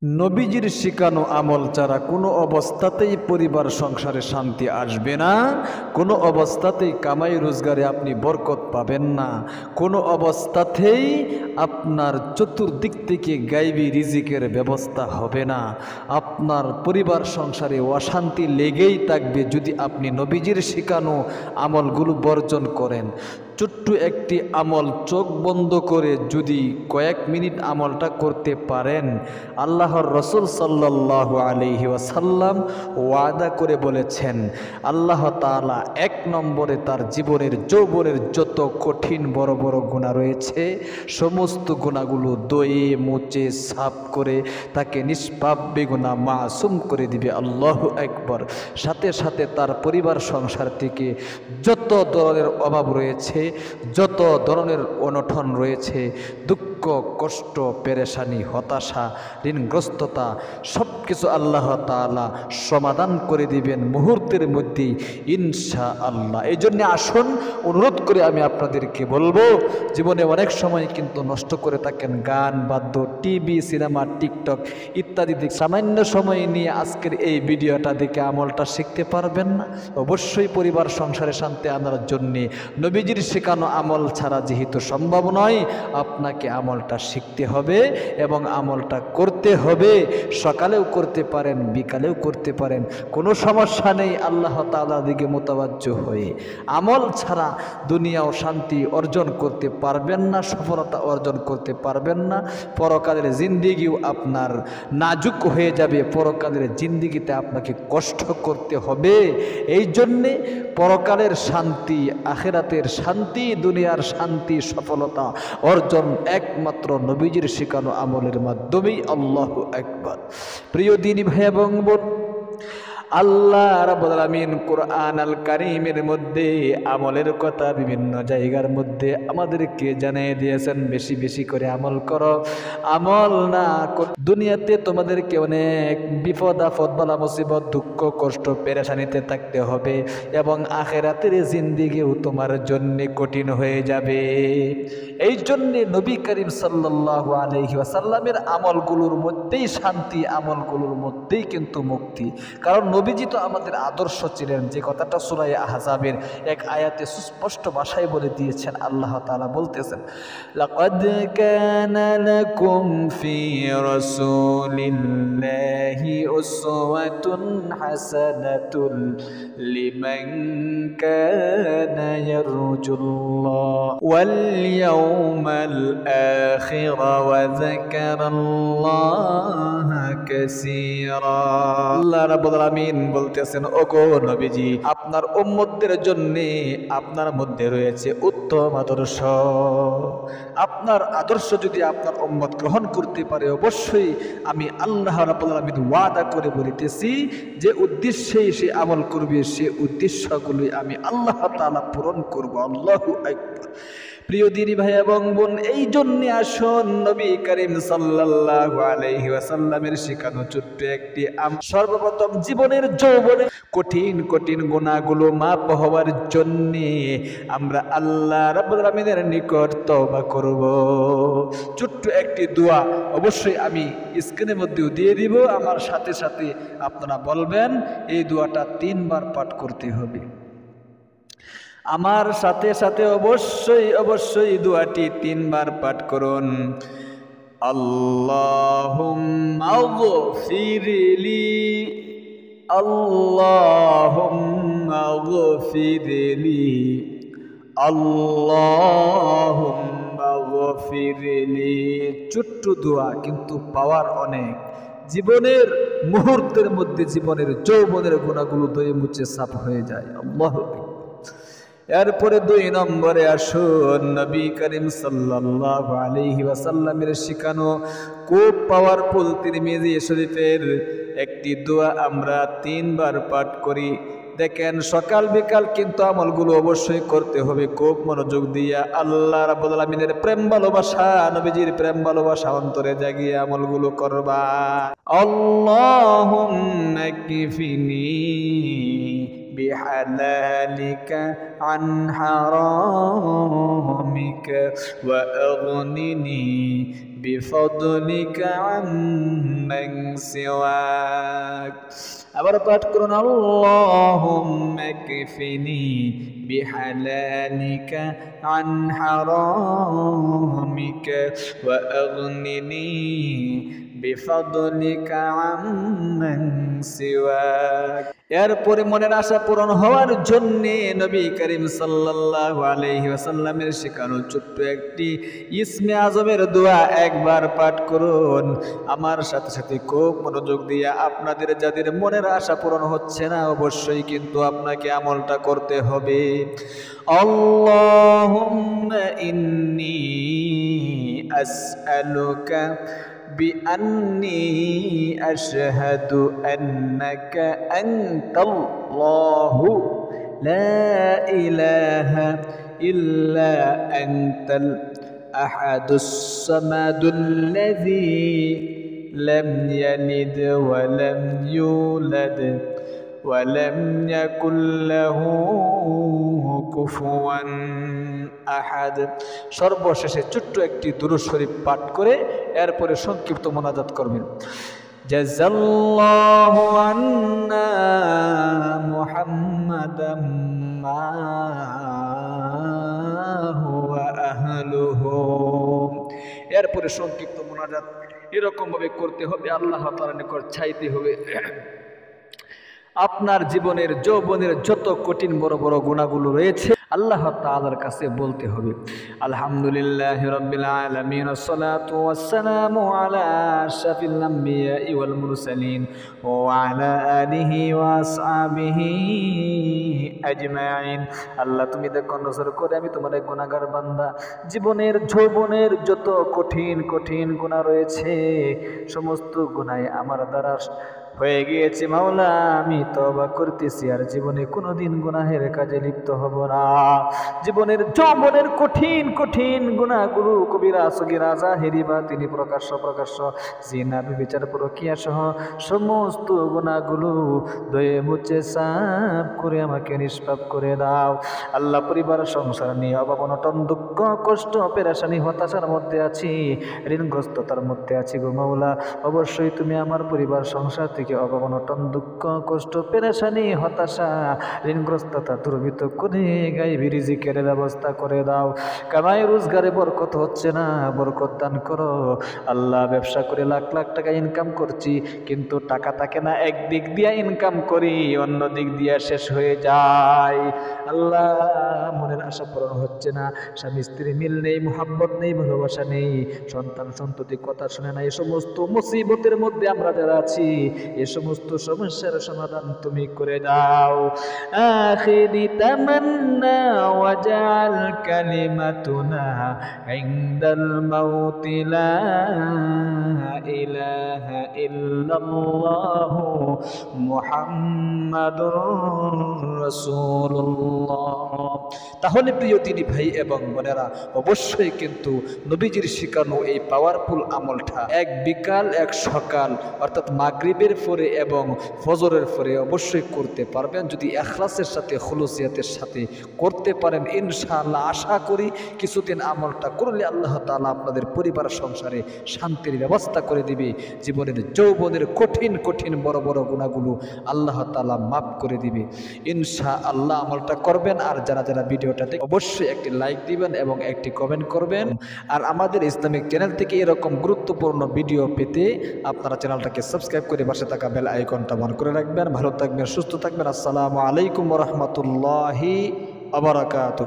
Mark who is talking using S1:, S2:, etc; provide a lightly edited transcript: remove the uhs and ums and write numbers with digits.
S1: নবীজির শিখানো আমল ছাড়া কোনো অবস্থাতেই পরিবার সংসারে শান্তি আসবে না, কোনো অবস্থাতেই কামাই রোজগারে আপনি বরকত পাবেন না, কোনো অবস্থাতেই আপনার চতুর্দিক থেকে গায়বী রিজিকের ব্যবস্থা হবে না। আপনার পরিবার সংসারে অশান্তি লেগেই থাকবে যদি আপনি নবীজির শিখানো আমলগুলো বর্জন করেন। ছোট্ট একটি আমল চোখ বন্ধ করে যদি কয়েক মিনিট আমলটা করতে পারেন, আল্লাহর রসুল সাল্লাল্লাহু আলাইহি ওয়াসাল্লাম ওয়াদা করে বলেছেন, আল্লাহ তাআলা 1 নম্বরে তার জীবনের যৌবনের যত কঠিন বড় বড় গুনাহ রয়েছে সমস্ত গুনাহগুলো ধুয়ে মুছে সাফ করে তাকে নিষ্পাপ বেগুনাহ মাসুম করে দিবে। আল্লাহু আকবার। সাথে সাথে তার পরিবার সংসার থেকে যত ধরনের অভাব রয়েছে, যত ধরনের অনটন রয়েছে, দুঃখ কষ্ট পেরেশানি হতাশা ঋণগ্রস্ততা সব কিছু আল্লাহ তাআলা সমাধান করে দিবেন মুহূর্তের মধ্যেই ইনশাআল্লাহ। এই জন্য আসুন, অনুরোধ করে আমি আপনাদেরকে বলবো, জীবনে অনেক সময় কিন্তু নষ্ট করে থাকেন গান বাদ্য টিভি সিনেমা টিকটক ইত্যাদি দিক। সামান্য সময় নিয়ে আজকের এই ভিডিওটা দেখে আমলটা শিখতে পারবেন না। অবশ্যই পরিবার সংসারে শান্তি আনার জন্যে নবীজির শেখানো আমল ছাড়া যেহেতু সম্ভব নয়, আপনাকে আমলটা শিখতে হবে এবং আমলটা করতে হবে। সকালেও করতে পারেন, বিকালেও করতে পারেন, কোনো সমস্যা নেই। আল্লাহ তাআলার দিকে মোতাবাজ্জ হয়ে আমল ছাড়া দুনিয়াও শান্তি অর্জন করতে পারবেন না, সফলতা অর্জন করতে পারবেন না। পরকালের জিন্দিগিও আপনার নাজুক হয়ে যাবে, পরকালের জিন্দিগিতে আপনাকে কষ্ট করতে হবে। এই জন্যে পরকালের শান্তি, আখিরাতের শান্তি, দুনিয়ার শান্তি সফলতা অর্জন একমাত্র নবীজির শেখানো আমলের মাধ্যমেই। আল্লাহু আকবার। প্রিয় দিনী ভাই এবং বোন, আল্লাহ রাব্বুল আলামিন কুরআন আল কারীমের মধ্যে আমলের কথা বিভিন্ন জায়গার মধ্যে আমাদেরকে জানিয়ে দিয়েছেন। বেশি বেশি করে আমল করো, আমল না দুনিয়াতে তোমাদেরকে অনেক বিপদ আপদ বালা মুসিবত দুঃখ কষ্ট পেরেশানিতে থাকতে হবে এবং আখিরাতের জিন্দেগিও তোমার জন্য কঠিন হয়ে যাবে। এই জন্যে নবী করিম সাল্লাল্লাহু আলাইহি ওয়াসাল্লামের আমলগুলোর মধ্যেই শান্তি, আমলগুলোর মধ্যেই কিন্তু মুক্তি। কারণ নবীজি তো আমাদের আদর্শ ছিলেন, যে কথাটা সূরা আহজাবের এক আয়াতে সুস্পষ্ট ভাষায় বলে দিয়েছেন। আল্লাহ তাআলা বলতেছেন, লাকাদ কানা লাকুম ফি রাসূলিল্লাহি উসওয়াতুন হাসানাতুন লিমান কানা ইয়ারজুল্লাহ ওয়াল ইয়াউমাল আখির ওয়া যাকারাল্লাহা কাসীরা। আল্লাহ রাব্বুল আলামিন বলতেছেন, ওগো নবীজি, আপনার উম্মতদের জন্য আপনার মধ্যে রয়েছে উত্তম আদর্শ। আপনার আদর্শ যদি আপনার উম্মত গ্রহণ করতে পারে, অবশ্যই আমি আল্লাহ রাব্বুল আলামিন ওয়াদা করে বলিতেছি যে উদ্দেশ্যেই সে আমল করবে, সে উদ্দেশ্যগুলোই আমি আল্লাহ তাআলা পূরণ করব। আল্লাহু আকবার। প্রিয় দিনী ভাই এবং বোন, এই জন্যে আসুন নবী করিম সাল্লাল্লাহু আলাইহি ওয়াসাল্লামের শেখানো ছোট্ট একটি সর্বপ্রথম জীবনের যৌবনে কঠিন কঠিন গুনাহগুলো মাপ হওয়ার জন্যে আমরা আল্লাহ রাব্বুল আলামিনের নিকট তওবা করব। ছোট্ট একটি দোয়া অবশ্যই আমি স্ক্রিনের মধ্যেও দিয়ে দিব, আমার সাথে সাথে আপনারা বলবেন। এই দোয়াটা 3 বার পাঠ করতে হবে। আমার সাথে সাথে অবশ্যই অবশ্যই দোয়াটি 3 বার পাঠ করুন। আল্লাহুম্মা গফিরলি, আল্লাহুম্মা গফিরলি, আল্লাহুম্মা গফিরলি। ছোট্ট দোয়া কিন্তু পাওয়ার অনেক। জীবনের মুহূর্তের মধ্যে জীবনের যৌবনের গুনাহগুলো ধুয়ে মুছে সাফ হয়ে যায়। আল্লাহু আকবার। এরপরে 2 নম্বরে আসুন নবী করিম সাল্লাল্লাহু আলাইহি ওয়াসাল্লামের শিখানো খুব পাওয়ারফুল তিরমিজি শরীফের একটি দোয়া আমরা 3 বার পাঠ করি। দেখেন, সকাল বিকাল কিন্তু আমলগুলো অবশ্যই করতে হবে খুব মনোযোগ দিয়া। আল্লাহ রাব্বুল আলামিনের প্রেম ভালোবাসা, নবীজির প্রেম ভালোবাসা অন্তরে জাগিয়ে আমলগুলো করবা। আল্লাহুম্মা কিফিনি بحلالك عن حرامك وأغنني بفضلك عمن سواك আবার পাঠ করুন আল্লাহুম্মা কফিনি বিহালালিকা আন হারামিকা ওয়া আগনিনি বিফাদলিকা আম্মান সিওয়াক। এরপরে মনের আশা পূরণ হওয়ার জন্য নবী করিম সাল্লাল্লাহু আলাইহি ওয়াসাল্লামের শেখানো ছোট্ট একটি ইসমে আজমের দোয়া একবার পাঠ করুন আমার সাথে সাথে। খুব মনোযোগ দিয়ে আপনাদের যাদের মনের আশা পূরণ হচ্ছে না অবশ্যই কিন্তু আপনাকে আমলটা করতে হবে। আল্লাহুম্মা ইন্নী আসআলুকা بأني أشهد أنك أنت الله لا إله إلا أنت الأحد الصمد الذي لم يلد ولم يولد ولم يكن له কুফুয়ান আহাদ। সর্বশেষে ছোট্ট একটি দুরূদ শরীফ পাঠ করে এরপরে সংক্ষিপ্ত মোনাজাত করবেন। জাযাল্লাহু আন্না মুহাম্মাদাম মা হুয়া আহলুহু। এরপরে সংক্ষিপ্ত মোনাজাত এরকম ভাবে করতে হবে, আল্লাহ তাআলার নিকট চাইতে হবে। আপনার জীবনের যৌবনের যত কঠিন বড় বড় গুনাহগুলো রয়েছে আল্লাহ তাআলার কাছে বলতে হবে। আলহামদুলিল্লাহি রাব্বিল আলামিন ওয়াসসালাতু ওয়াসসালামু আলা আশরাফিল আমবিয়া ওয়াল মুরসালিন ওয়া আলা আলিহি ওয়া আসহাবিহি আজমাইন। আল্লাহ তুমি দেখো নজর করে আমি তোমার এক গুনাহগার বান্দা, জীবনের যৌবনের যত কঠিন কঠিন গুনাহ রয়েছে সমস্ত গুনাহে আমার দ্বারা হয়ে গিয়েছে মাওলা, আমি তওবা করতেছি আর জীবনে কোনোদিন গুনাহের কাজে লিপ্ত হব না। জীবনের যৌবনের কঠিন কঠিন গুনাহগুলো কবিরা সগীরা জাহেরি বাতিনি প্রকাশ্য প্রকাশ্য জিনা বিচার প্রক্রিয়া সহ সমস্ত গুনাহগুলো ধুয়ে মুছে সাফ করে আমাকে নিষ্পাপ করে দাও। আল্লাহ পরিবার সংসার নিয়ে অভাব অনটন দুঃখ কষ্ট পেরেশানি হতাশার মধ্যে আছি, ঋণগ্রস্ততার মধ্যে আছি গো মাওলা, অবশ্যই তুমি আমার পরিবার সংসার থেকে অভাব অনটন দুঃখ কষ্ট পেরেশানি হতাশা ঋণগ্রস্ততা দুর্বৃত্ত করে গায়েবী রিজিকের ব্যবস্থা করে দাও। কামাই রোজগারে বরকত হচ্ছে না, বরকত দান করো আল্লাহ। ব্যবসা করে লাখ লাখ টাকা ইনকাম করছি কিন্তু টাকা থাকে না, একদিক দিয়ে ইনকাম করি অন্য দিক দিয়ে শেষ হয়ে যায়। আল্লাহ মনের আশা পূরণ হচ্ছে না, স্বামী স্ত্রী মিল নেই, মোহাব্বত নেই, ভালোবাসা নেই, সন্তান সন্ততি কথা শুনে না, এই সমস্ত মুসিবতের মধ্যে আমরা যারা আছি এই সমস্ত সমস্যার সমাধান তুমি করে দাও। আখিরি তামান্না ওয়াজআল কালিমাতুনা ইনদাল মাউতি লা ইলাহা ইল্লাল্লাহু মুহাম্মাদুর রাসূলুল্লাহ। তাহলে প্রিয় দিনী ভাই এবং বোনেরা অবশ্যই কিন্তু নবীজির শিখানো এই পাওয়ারফুল আমলটা এক বিকাল এক সকাল অর্থাৎ মাগরিবের পরে এবং ফজরের পরে অবশ্যই করতে পারবেন। যদি ইখলাসের সাথে খুলুসিয়াতের সাথে করতে পারেন ইনশাআল্লাহ আশা করি কিছুদিন আমলটা করলে আল্লাহ তাআলা আপনাদের পরিবার সংসারে শান্তির ব্যবস্থা করে দিবে। জীবনের যৌবনের কঠিন কঠিন বড় বড় গুনাহগুলো আল্লাহ তাআলা মাফ করে দিবে ইনশাআল্লাহ। আমলটা করবেন আর যারা যারা ভিডিওটা দেখে অবশ্যই একটি লাইক দিবেন এবং একটি কমেন্ট করবেন। আর আমাদের ইসলামিক চ্যানেল থেকে এরকম গুরুত্বপূর্ণ ভিডিও পেতে আপনারা চ্যানেলটাকে সাবস্ক্রাইব করে পাশে থাকা বেল আইকনটা অন করে রাখবেন। ভালো থাকবেন, সুস্থ থাকবেন। আসসালামু আলাইকুম ওয়া রাহমাতুল্লাহি ওয়া বারাকাতুহু।